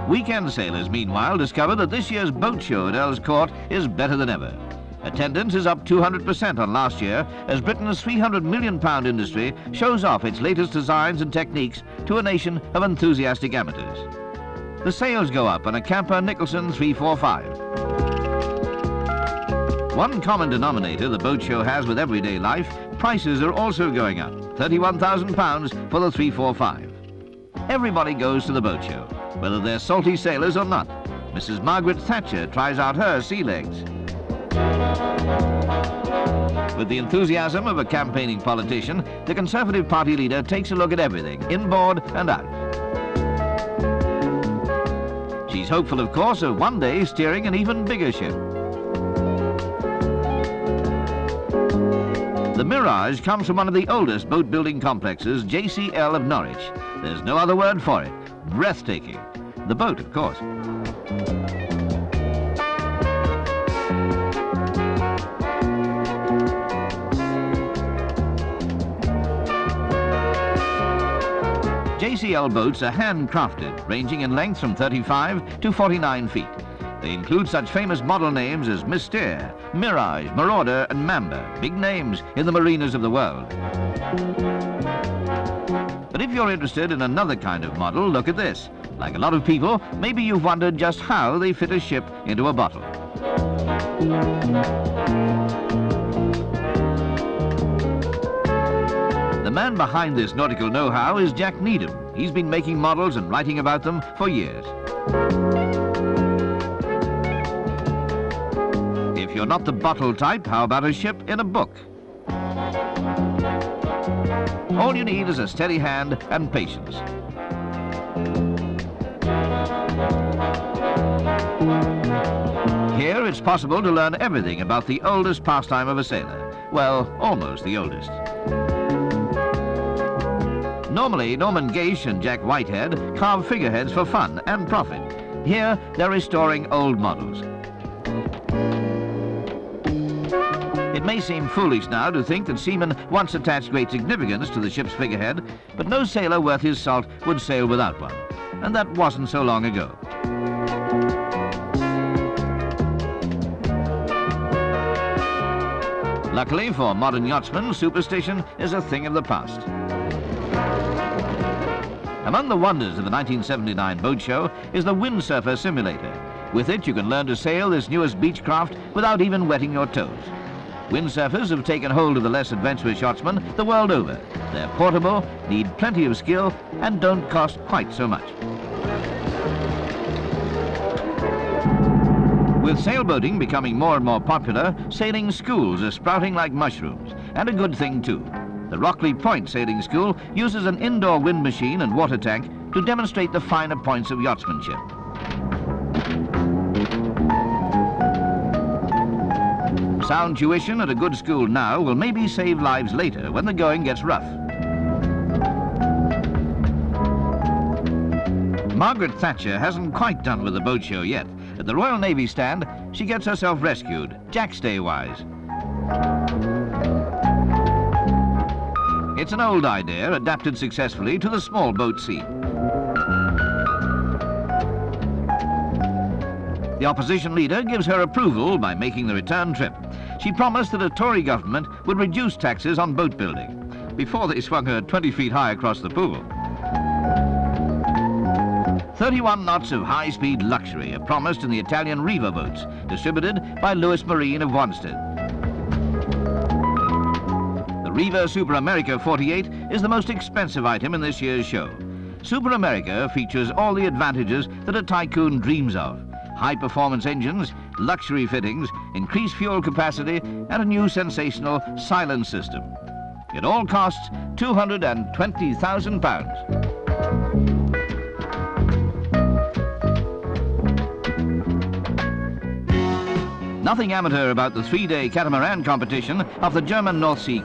Weekend sailors, meanwhile, discover that this year's boat show at Earl's Court is better than ever. Attendance is up 200% on last year as Britain's £300 million industry shows off its latest designs and techniques to a nation of enthusiastic amateurs. The sails go up on a Camper Nicholson 345. One common denominator the boat show has with everyday life, prices are also going up. £31,000 for the 345. Everybody goes to the boat show, whether they're salty sailors or not. Mrs. Margaret Thatcher tries out her sea legs. With the enthusiasm of a campaigning politician, the Conservative Party leader takes a look at everything, inboard and out. She's hopeful, of course, of one day steering an even bigger ship. The Mirage comes from one of the oldest boat-building complexes, JCL of Norwich. There's no other word for it. Breathtaking. The boat, of course. JCL boats are handcrafted, ranging in length from 35 to 49 feet. They include such famous model names as Mystere, Mirage, Marauder and Mamba, big names in the marinas of the world. But if you're interested in another kind of model, look at this. Like a lot of people, maybe you've wondered just how they fit a ship into a bottle. The man behind this nautical know-how is Jack Needham. He's been making models and writing about them for years. If you're not the bottle type, how about a ship in a book? All you need is a steady hand and patience. Here it's possible to learn everything about the oldest pastime of a sailor. Well, almost the oldest. Normally, Norman Gaches and Jack Whitehead carve figureheads for fun and profit. Here, they're restoring old models. It may seem foolish now to think that seamen once attached great significance to the ship's figurehead, but no sailor worth his salt would sail without one. And that wasn't so long ago. Luckily for modern yachtsmen, superstition is a thing of the past. Among the wonders of the 1979 boat show is the windsurfer simulator. With it, you can learn to sail this newest beechcraft without even wetting your toes. Windsurfers have taken hold of the less adventurous yachtsmen the world over. They're portable, need plenty of skill, and don't cost quite so much. With sailboating becoming more and more popular, sailing schools are sprouting like mushrooms, and a good thing too. The Rockley Point Sailing School uses an indoor wind machine and water tank to demonstrate the finer points of yachtsmanship. Sound tuition at a good school now will maybe save lives later when the going gets rough. Margaret Thatcher hasn't quite done with the boat show yet. At the Royal Navy stand, she gets herself rescued, jackstay-wise. It's an old idea, adapted successfully to the small boat scene. The opposition leader gives her approval by making the return trip. She promised that a Tory government would reduce taxes on boat building before they swung her 20 feet high across the pool. 31 knots of high-speed luxury are promised in the Italian Riva boats, distributed by Lewis Marine of Wanstead. The Riva Super America 48 is the most expensive item in this year's show. Super America features all the advantages that a tycoon dreams of. High-performance engines, luxury fittings, increased fuel capacity, and a new sensational silent system. It all costs £220,000. Nothing amateur about the 3-day catamaran competition off the German North Sea